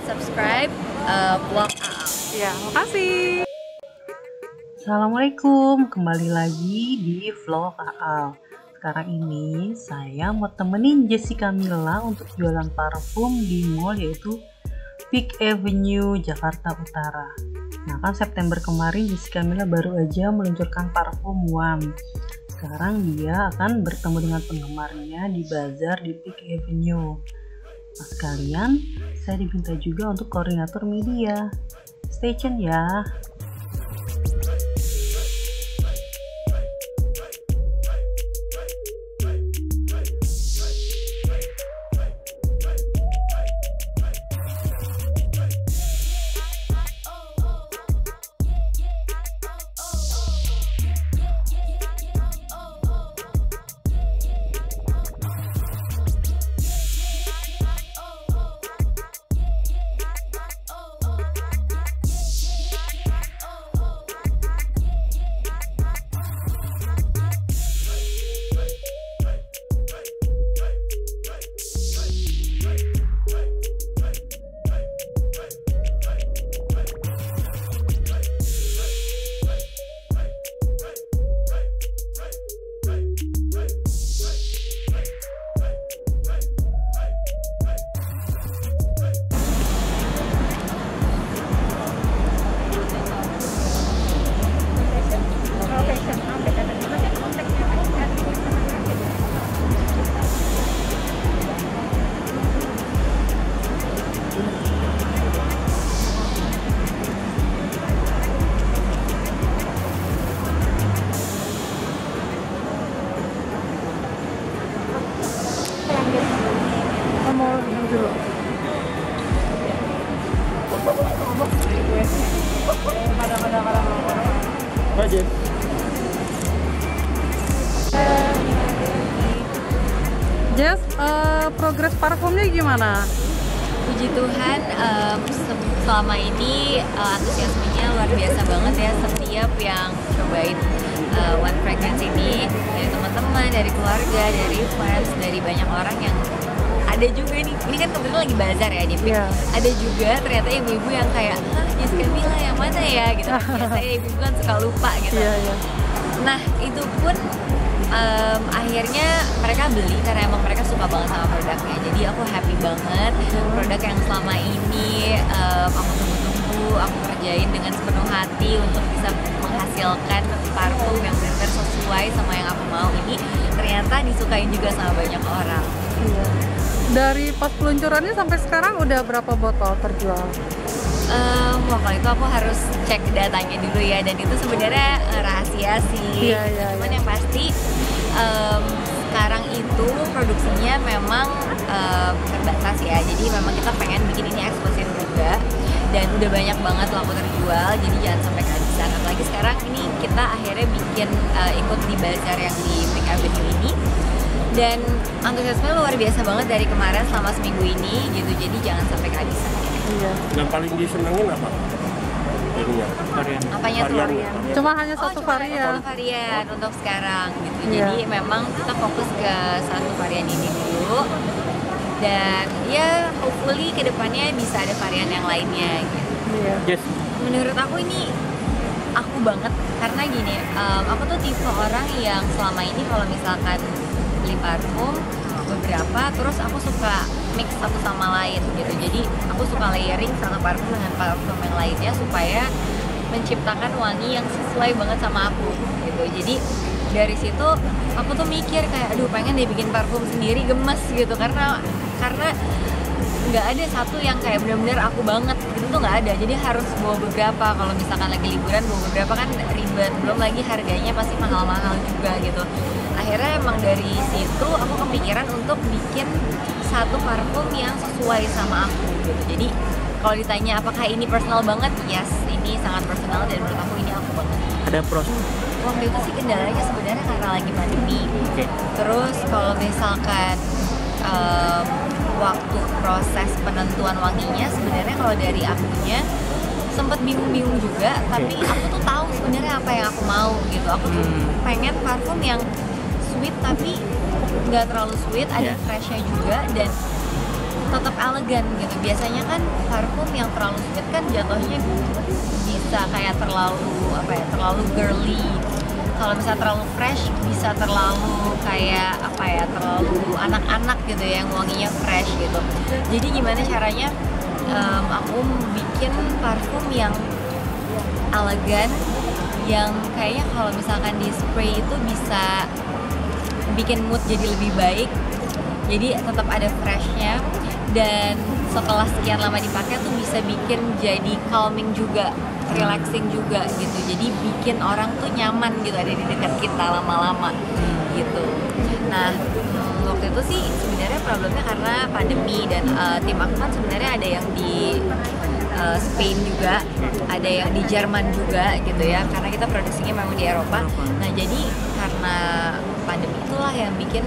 subscribe vlog AA. Ya, makasih. Assalamualaikum, kembali lagi di vlog AA. Sekarang ini saya mau temenin Jessica Mila untuk jualan parfum di mall yaitu Peak Avenue, Jakarta Utara. Nah kan September kemarin Jessica Mila baru aja meluncurkan parfum WAM. Sekarang dia akan bertemu dengan penggemarnya di bazar di Peak Avenue. Nah sekalian saya diminta juga untuk koordinator media. Stay tune ya. Jess, progres parfumnya gimana? Puji Tuhan, selama ini antusiasmenya luar biasa banget ya. Setiap yang cobain One Fragrance ini, dari teman-teman, dari keluarga, dari fans, dari banyak orang yang ada juga nih. Ini kan kebetulan lagi bazar ya di Peak. Yeah. Ada juga ternyata ibu-ibu yang kayak, Jessica Mila yang mana ya gitu. Biasanya ibu-ibu kan suka lupa gitu. Yeah. Nah itu pun akhirnya mereka beli karena emang mereka suka banget sama produknya. Jadi aku happy banget. Produk yang selama ini aku tunggu-tunggu, aku kerjain dengan sepenuh hati untuk bisa menghasilkan parfum yang benar-benar sesuai sama yang aku mau ini, ternyata disukain juga sama banyak orang. Iya. Dari pas peluncurannya sampai sekarang udah berapa botol terjual? Waktu itu aku harus cek datanya dulu ya, dan itu sebenarnya rahasia sih. Cuman yang pasti sekarang itu produksinya memang terbatas ya, jadi memang kita pengen bikin ini eksklusif juga, dan udah banyak banget laku terjual, jadi jangan sampai kehabisan. Apalagi sekarang ini kita akhirnya bikin ikut di bazar yang di Peak Avenue ini, dan antusiasme luar biasa banget dari kemarin selama seminggu ini gitu, jadi jangan sampai kehabisan. Iya. Yang paling disenengin apa? Apanya tuh? Cuma hanya satu Cuma varian. satu varian untuk sekarang gitu. Iya. Jadi memang kita fokus ke satu varian ini dulu, dan ya hopefully kedepannya bisa ada varian yang lainnya gitu. Iya. Yes. Menurut aku ini aku banget, karena gini, aku tuh tipe orang yang selama ini kalau misalkan beli parfum beberapa, terus aku suka mix satu sama lain gitu. Jadi aku suka layering satu parfum dengan parfum yang lainnya supaya menciptakan wangi yang sesuai banget sama aku gitu. Jadi dari situ aku tuh mikir kayak, aduh pengen deh bikin parfum sendiri, gemes gitu, karena nggak ada satu yang kayak benar-benar aku banget gitu tuh nggak ada. Jadi harus bawa beberapa, kalau misalkan lagi liburan bawa beberapa kan ribet, belum lagi harganya pasti mahal-mahal juga gitu. Akhirnya emang dari situ aku kepikiran untuk bikin satu parfum yang sesuai sama aku gitu. Jadi kalau ditanya apakah ini personal banget, yes, ini sangat personal, dan menurut aku ini aku banget. Ada proses. Waktu itu sih kendalanya sebenarnya karena lagi pandemi. Okay. Terus kalau misalkan waktu proses penentuan wanginya, sebenarnya kalau dari akunya sempet bingung-bingung juga, tapi aku tuh tahu sebenarnya apa yang aku mau gitu. Aku tuh pengen parfum yang sweet tapi nggak terlalu sweet, ada freshnya juga, dan tetap elegan gitu. Biasanya kan parfum yang terlalu sweet kan jatuhnya bisa kayak terlalu girly. Kalau misalnya terlalu fresh bisa terlalu kayak terlalu anak-anak gitu ya, yang wanginya fresh gitu. Jadi gimana caranya aku bikin parfum yang elegan, yang kayaknya kalau misalkan di spray itu bisa bikin mood jadi lebih baik, jadi tetap ada freshnya, dan setelah sekian lama dipakai tuh bisa bikin jadi calming juga, relaxing juga gitu. Jadi bikin orang tuh nyaman gitu ada di dekat kita lama-lama gitu. Nah waktu itu sih sebenarnya problemnya karena pandemi, dan tim aku kan sebenarnya ada yang di Spain juga, ada yang di Jerman juga gitu ya, karena kita produksinya memang di Eropa. Nah jadi karena pandemi itulah yang bikin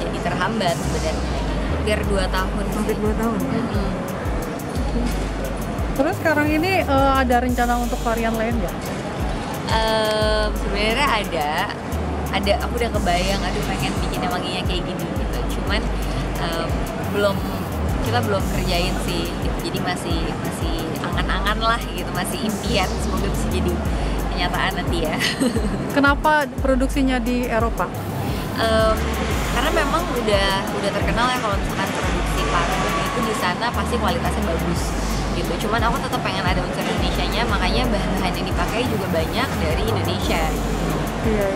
jadi terhambat sebenarnya. Hampir 2 tahun. Hampir 2 tahun. Terus sekarang ini ada rencana untuk varian lain nggak? Sebenarnya ada, aku udah kebayang, pengen bikin yang wanginya kayak gini gitu. Cuman kita belum kerjain sih, jadi masih angan-angan lah gitu, masih impian. Semoga bisa jadi kenyataan nanti ya. Kenapa produksinya di Eropa? Karena memang udah terkenal ya kalau misalkan produksi parfum itu di sana pasti kualitasnya bagus gitu. Cuman aku tetap pengen ada unsur Indonesianya, makanya bahan-bahan yang dipakai juga banyak dari Indonesia. Iya.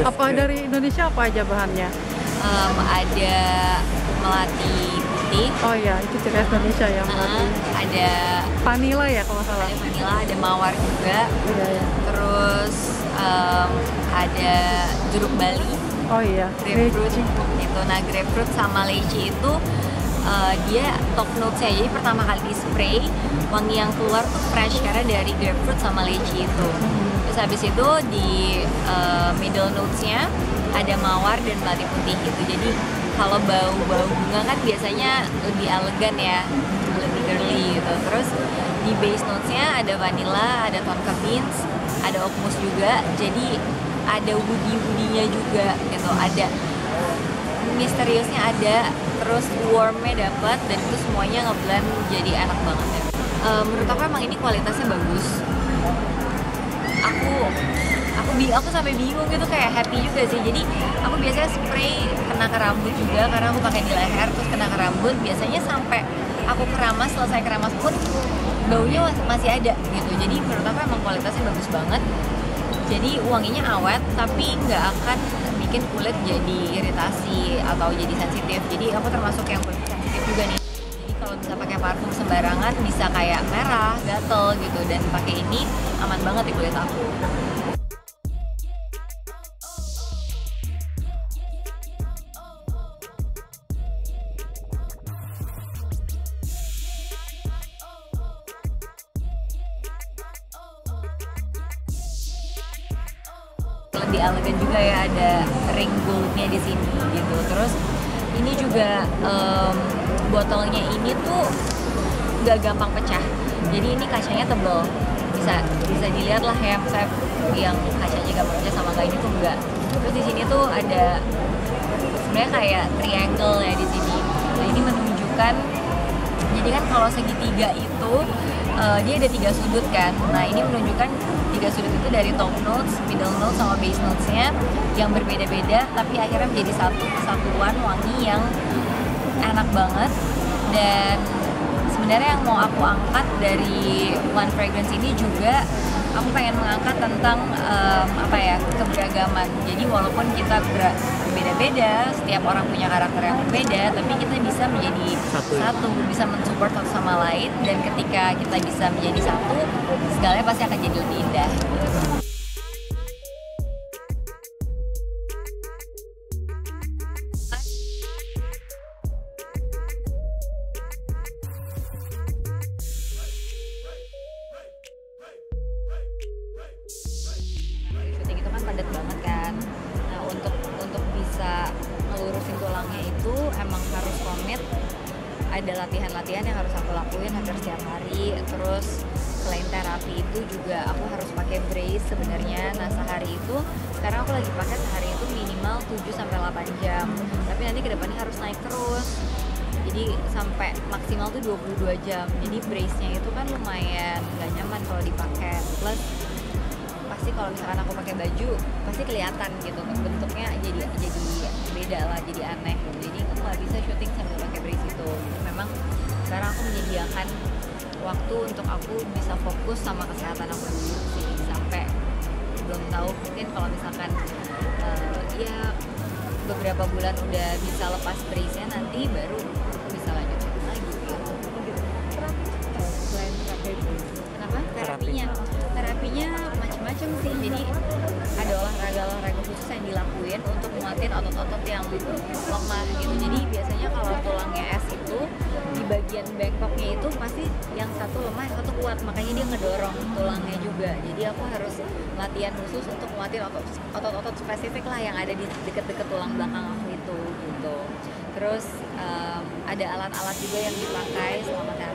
Apa dari Indonesia, apa aja bahannya? Ada melati putih. Oh iya, itu ciri khas Indonesia ya, melati. Ada Vanilla ya kalau nggak salah. Ada vanilla, ada mawar juga. Iya. Terus ada jeruk Bali. Oh iya, Grapefruit itu. Nah grapefruit sama lychee itu dia top notes-nya. Jadi pertama kali di spray, wangi yang keluar tuh fresh karena dari grapefruit sama lychee itu. Terus habis itu di middle notes-nya ada mawar dan melati putih gitu. Jadi kalau bau bunga kan biasanya lebih elegan ya, lebih girly gitu. Terus di base notes-nya ada vanilla, ada tonka beans, ada oak moss juga. Jadi ada woody-woody-nya juga gitu, ada misteriusnya ada, terus warmnya dapat, dan itu semuanya ngeblend jadi enak banget ya. Menurut aku emang ini kualitasnya bagus. Aku sampai bingung gitu, kayak happy juga sih. Jadi aku biasanya spray kena ke rambut juga karena aku pakai di leher, terus kena ke rambut. Biasanya sampai aku keramas, selesai keramas pun baunya masih ada gitu. Jadi menurut aku emang kualitasnya bagus banget. Jadi wanginya awet, tapi nggak akan bikin kulit jadi iritasi atau jadi sensitif. Jadi aku termasuk yang kulit sensitif juga nih. Jadi kalau bisa pakai parfum sembarangan bisa kayak merah, gatel gitu. Dan pakai ini aman banget di kulit aku. Lebih elegan juga ya, ada ring goldnya di sini gitu. Terus ini juga botolnya ini tuh nggak gampang pecah. Jadi ini kacanya tebel, bisa dilihat lah ya, misalnya yang kacanya gampang pecah sama nggak, ini tuh enggak. Terus di sini tuh ada sebenarnya kayak triangle ya di sini. Nah ini menunjukkan, jadi kan kalau segitiga itu dia ada 3 sudut kan. Nah ini menunjukkan 3 sudut itu dari top notes, middle notes, sama base notes-nya yang berbeda-beda, tapi akhirnya menjadi satu kesatuan wangi yang enak banget. Dan sebenarnya yang mau aku angkat dari One Fragrance ini juga, aku pengen mengangkat tentang keberagaman. Jadi walaupun kita berbeda-beda, setiap orang punya karakter yang berbeda, tapi kita bisa menjadi satu, bisa mensupport satu sama lain. Dan ketika kita bisa menjadi satu, segalanya pasti akan jadi lebih indah. Syuting itu kan padat banget kan. Nah untuk bisa ngelurusin tulangnya itu emang harus komit. Ada latihan-latihan yang harus aku lakuin hampir setiap hari. Terus selain terapi itu juga aku harus pakai brace sebenarnya. Nah sehari itu, sekarang aku lagi pakai sehari itu minimal 7-8 jam. Tapi nanti kedepannya harus naik terus. Jadi sampai maksimal tuh 22 jam. Jadi brace-nya itu kan lumayan nggak nyaman kalau dipakai. Plus pasti kalau misalkan aku pakai baju pasti kelihatan gitu bentuknya jadi beda lah, jadi aneh. Jadi aku nggak bisa syuting sambil pakai brace itu. Jadi memang sekarang aku menyediakan waktu untuk aku bisa fokus sama kesehatan aku dulu sih, sampai belum tahu mungkin kalau misalkan ya beberapa bulan udah bisa lepas brace-nya, nanti baru aku bisa lanjutin lagi gitu. Selain pakai brace. Kenapa? Terapinya macam-macam sih. Jadi ada olahraga khusus yang dilakuin untuk nguatin otot-otot yang lemah gitu. Jadi biasanya kalau tulangnya es itu di bagian bengkoknya itu pasti yang satu lemah, yang satu kuat. Makanya dia ngedorong tulangnya juga. Jadi aku harus latihan khusus untuk nguatin otot-otot spesifik lah yang ada di deket-deket tulang belakang aku itu gitu. Terus ada alat-alat juga yang dipakai selama terapi